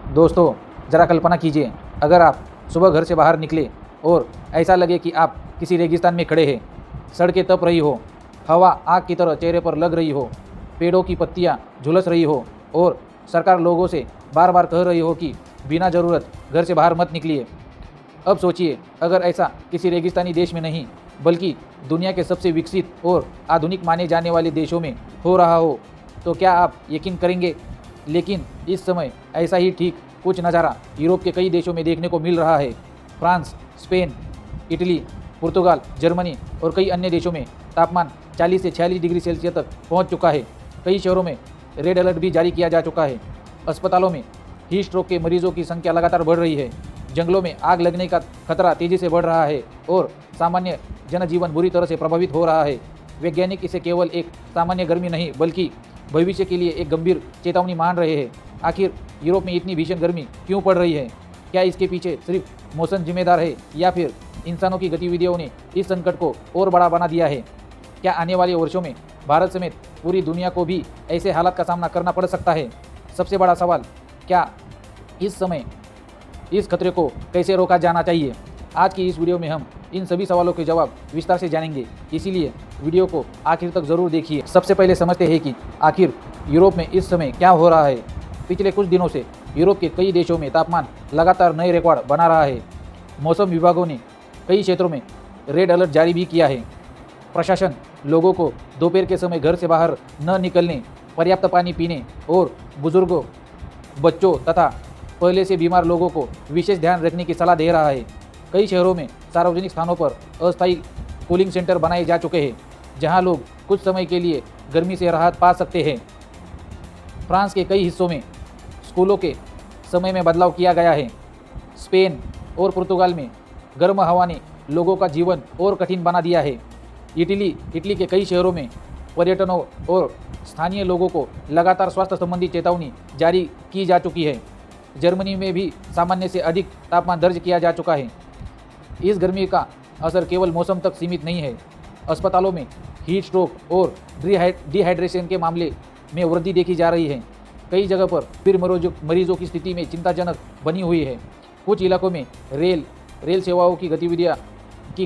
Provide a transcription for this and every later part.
दोस्तों, ज़रा कल्पना कीजिए, अगर आप सुबह घर से बाहर निकले और ऐसा लगे कि आप किसी रेगिस्तान में खड़े हैं। सड़कें तप रही हो, हवा आग की तरह चेहरे पर लग रही हो, पेड़ों की पत्तियां झुलस रही हो और सरकार लोगों से बार बार कह रही हो कि बिना ज़रूरत घर से बाहर मत निकलिए। अब सोचिए, अगर ऐसा किसी रेगिस्तानी देश में नहीं बल्कि दुनिया के सबसे विकसित और आधुनिक माने जाने वाले देशों में हो रहा हो, तो क्या आप यकीन करेंगे? लेकिन इस समय ऐसा ही ठीक कुछ नज़ारा यूरोप के कई देशों में देखने को मिल रहा है। फ्रांस, स्पेन, इटली, पुर्तगाल, जर्मनी और कई अन्य देशों में तापमान 40 से 46 डिग्री सेल्सियस तक पहुंच चुका है। कई शहरों में रेड अलर्ट भी जारी किया जा चुका है। अस्पतालों में हीट स्ट्रोक के मरीजों की संख्या लगातार बढ़ रही है। जंगलों में आग लगने का खतरा तेजी से बढ़ रहा है और सामान्य जनजीवन बुरी तरह से प्रभावित हो रहा है। वैज्ञानिक इसे केवल एक सामान्य गर्मी नहीं बल्कि भविष्य के लिए एक गंभीर चेतावनी मान रहे हैं। आखिर यूरोप में इतनी भीषण गर्मी क्यों पड़ रही है? क्या इसके पीछे सिर्फ मौसम जिम्मेदार है या फिर इंसानों की गतिविधियों ने इस संकट को और बड़ा बना दिया है? क्या आने वाले वर्षों में भारत समेत पूरी दुनिया को भी ऐसे हालात का सामना करना पड़ सकता है? सबसे बड़ा सवाल, क्या इस समय इस खतरे को कैसे रोका जाना चाहिए? आज की इस वीडियो में हम इन सभी सवालों के जवाब विस्तार से जानेंगे, इसीलिए वीडियो को आखिर तक ज़रूर देखिए। सबसे पहले समझते हैं कि आखिर यूरोप में इस समय क्या हो रहा है। पिछले कुछ दिनों से यूरोप के कई देशों में तापमान लगातार नए रिकॉर्ड बना रहा है। मौसम विभागों ने कई क्षेत्रों में रेड अलर्ट जारी भी किया है। प्रशासन लोगों को दोपहर के समय घर से बाहर न निकलने, पर्याप्त पानी पीने और बुजुर्गों, बच्चों तथा पहले से बीमार लोगों को विशेष ध्यान रखने की सलाह दे रहा है। कई शहरों में सार्वजनिक स्थानों पर अस्थायी कूलिंग सेंटर बनाए जा चुके हैं, जहां लोग कुछ समय के लिए गर्मी से राहत पा सकते हैं। फ्रांस के कई हिस्सों में स्कूलों के समय में बदलाव किया गया है। स्पेन और पुर्तगाल में गर्म हवा ने लोगों का जीवन और कठिन बना दिया है। इटली के कई शहरों में पर्यटकों और स्थानीय लोगों को लगातार स्वास्थ्य संबंधी चेतावनी जारी की जा चुकी है। जर्मनी में भी सामान्य से अधिक तापमान दर्ज किया जा चुका है। इस गर्मी का असर केवल मौसम तक सीमित नहीं है। अस्पतालों में हीट स्ट्रोक और डिहाइड्रेशन के मामले में वृद्धि देखी जा रही है। कई जगह पर फिर मरीजों की स्थिति में चिंताजनक बनी हुई है। कुछ इलाकों में रेल सेवाओं की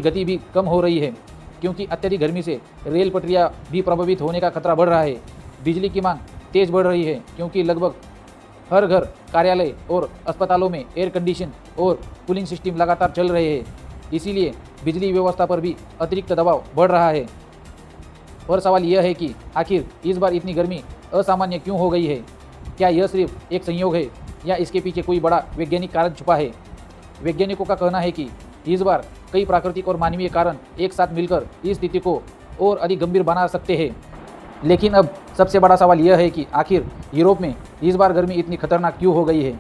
गति भी कम हो रही है, क्योंकि अत्यधिक गर्मी से रेल पटरियां भी प्रभावित होने का खतरा बढ़ रहा है। बिजली की मांग तेज बढ़ रही है, क्योंकि लगभग हर घर, कार्यालय और अस्पतालों में एयर कंडीशन और कूलिंग सिस्टम लगातार चल रहे हैं। इसीलिए बिजली व्यवस्था पर भी अतिरिक्त दबाव बढ़ रहा है। और सवाल यह है कि आखिर इस बार इतनी गर्मी असामान्य क्यों हो गई है? क्या यह सिर्फ एक संयोग है या इसके पीछे कोई बड़ा वैज्ञानिक कारण छुपा है? वैज्ञानिकों का कहना है कि इस बार कई प्राकृतिक और मानवीय कारण एक साथ मिलकर इस स्थिति को और अधिक गंभीर बना सकते हैं। लेकिन अब सबसे बड़ा सवाल यह है कि आखिर यूरोप में इस बार गर्मी इतनी खतरनाक क्यों हो गई है?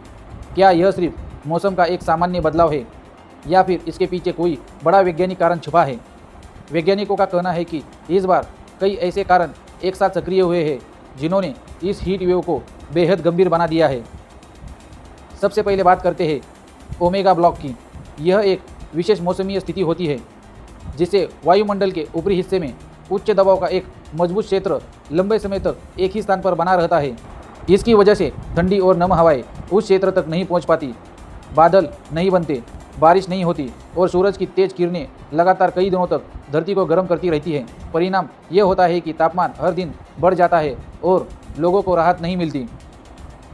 क्या यह सिर्फ मौसम का एक सामान्य बदलाव है या फिर इसके पीछे कोई बड़ा वैज्ञानिक कारण छुपा है? वैज्ञानिकों का कहना है कि इस बार कई ऐसे कारण एक साथ सक्रिय हुए हैं जिन्होंने इस हीट वेव को बेहद गंभीर बना दिया है। सबसे पहले बात करते हैं ओमेगा ब्लॉक की। यह एक विशेष मौसमीय स्थिति होती है जिससे वायुमंडल के ऊपरी हिस्से में उच्च दबाव का एक मजबूत क्षेत्र लंबे समय तक एक ही स्थान पर बना रहता है। इसकी वजह से ठंडी और नम हवाएं उस क्षेत्र तक नहीं पहुंच पाती, बादल नहीं बनते, बारिश नहीं होती और सूरज की तेज किरणें लगातार कई दिनों तक धरती को गर्म करती रहती है। परिणाम यह होता है कि तापमान हर दिन बढ़ जाता है और लोगों को राहत नहीं मिलती।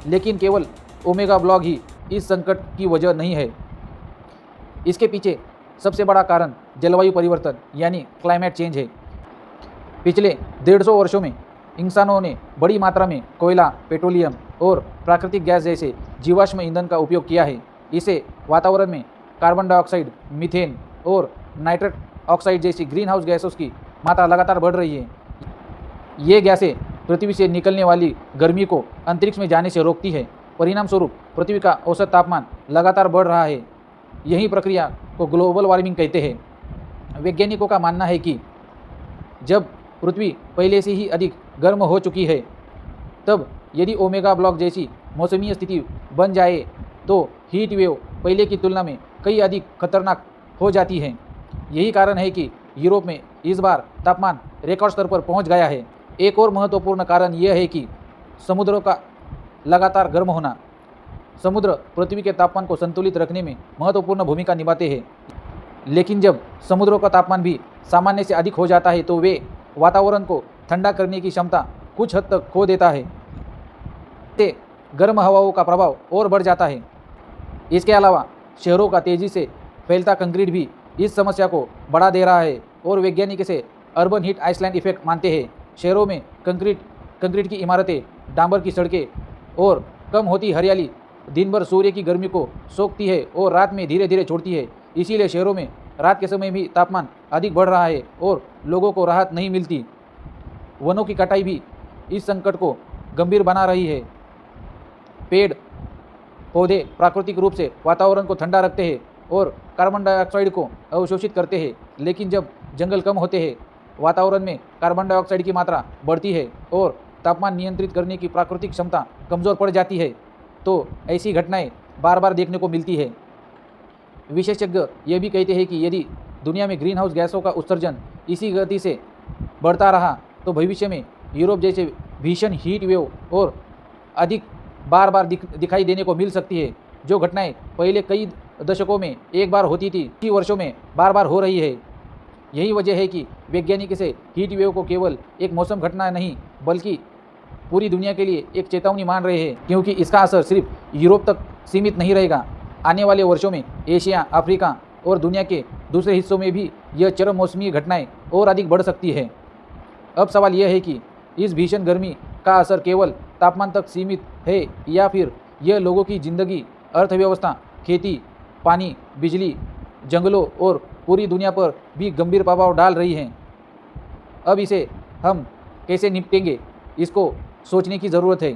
लेकिन केवल ओमेगा ब्लॉक ही इस संकट की वजह नहीं है। इसके पीछे सबसे बड़ा कारण जलवायु परिवर्तन यानी क्लाइमेट चेंज है। पिछले 150 वर्षों में इंसानों ने बड़ी मात्रा में कोयला, पेट्रोलियम और प्राकृतिक गैस जैसे जीवाश्म ईंधन का उपयोग किया है। इससे वातावरण में कार्बन डाइऑक्साइड, मीथेन और नाइट्रस ऑक्साइड जैसी ग्रीन हाउस गैसों की मात्रा लगातार बढ़ रही है। ये गैसें पृथ्वी से निकलने वाली गर्मी को अंतरिक्ष में जाने से रोकती है। परिणाम स्वरूप पृथ्वी का औसत तापमान लगातार बढ़ रहा है। यही प्रक्रिया को ग्लोबल वार्मिंग कहते हैं। वैज्ञानिकों का मानना है कि जब पृथ्वी पहले से ही अधिक गर्म हो चुकी है, तब यदि ओमेगा ब्लॉक जैसी मौसमी स्थिति बन जाए तो हीट वेव पहले की तुलना में कई अधिक खतरनाक हो जाती है। यही कारण है कि यूरोप में इस बार तापमान रिकॉर्ड स्तर पर पहुंच गया है। एक और महत्वपूर्ण कारण यह है कि समुद्रों का लगातार गर्म होना। समुद्र पृथ्वी के तापमान को संतुलित रखने में महत्वपूर्ण भूमिका निभाते हैं, लेकिन जब समुद्रों का तापमान भी सामान्य से अधिक हो जाता है तो वे वातावरण को ठंडा करने की क्षमता कुछ हद तक खो देता है। इससे गर्म हवाओं का प्रभाव और बढ़ जाता है। इसके अलावा शहरों का तेज़ी से फैलता कंक्रीट भी इस समस्या को बढ़ा दे रहा है और वैज्ञानिक इसे अर्बन हीट आइसलैंड इफेक्ट मानते हैं। शहरों में कंक्रीट की इमारतें, डांबर की सड़कें और कम होती हरियाली दिन भर सूर्य की गर्मी को सोखती है और रात में धीरे धीरे छोड़ती है। इसीलिए शहरों में रात के समय भी तापमान अधिक बढ़ रहा है और लोगों को राहत नहीं मिलती। वनों की कटाई भी इस संकट को गंभीर बना रही है। पेड़ पौधे प्राकृतिक रूप से वातावरण को ठंडा रखते हैं और कार्बन डाइऑक्साइड को अवशोषित करते हैं, लेकिन जब जंगल कम होते हैं, वातावरण में कार्बन डाइऑक्साइड की मात्रा बढ़ती है और तापमान नियंत्रित करने की प्राकृतिक क्षमता कमज़ोर पड़ जाती है, तो ऐसी घटनाएं बार बार देखने को मिलती है। विशेषज्ञ ये भी कहते हैं कि यदि दुनिया में ग्रीन हाउस गैसों का उत्सर्जन इसी गति से बढ़ता रहा तो भविष्य में यूरोप जैसे भीषण हीट वेव और अधिक बार बार दिखाई देने को मिल सकती है। जो घटनाएं पहले कई दशकों में एक बार होती थी, कई वर्षों में बार बार हो रही है। यही वजह है कि वैज्ञानिक इसे हीट वेव को केवल एक मौसम घटना नहीं बल्कि पूरी दुनिया के लिए एक चेतावनी मान रहे हैं, क्योंकि इसका असर सिर्फ यूरोप तक सीमित नहीं रहेगा। आने वाले वर्षों में एशिया, अफ्रीका और दुनिया के दूसरे हिस्सों में भी यह चरम मौसमी घटनाएं और अधिक बढ़ सकती है। अब सवाल यह है कि इस भीषण गर्मी का असर केवल तापमान तक सीमित है या फिर यह लोगों की ज़िंदगी, अर्थव्यवस्था, खेती, पानी, बिजली, जंगलों और पूरी दुनिया पर भी गंभीर प्रभाव डाल रही है। अब इसे हम कैसे निपटेंगे, इसको सोचने की ज़रूरत है।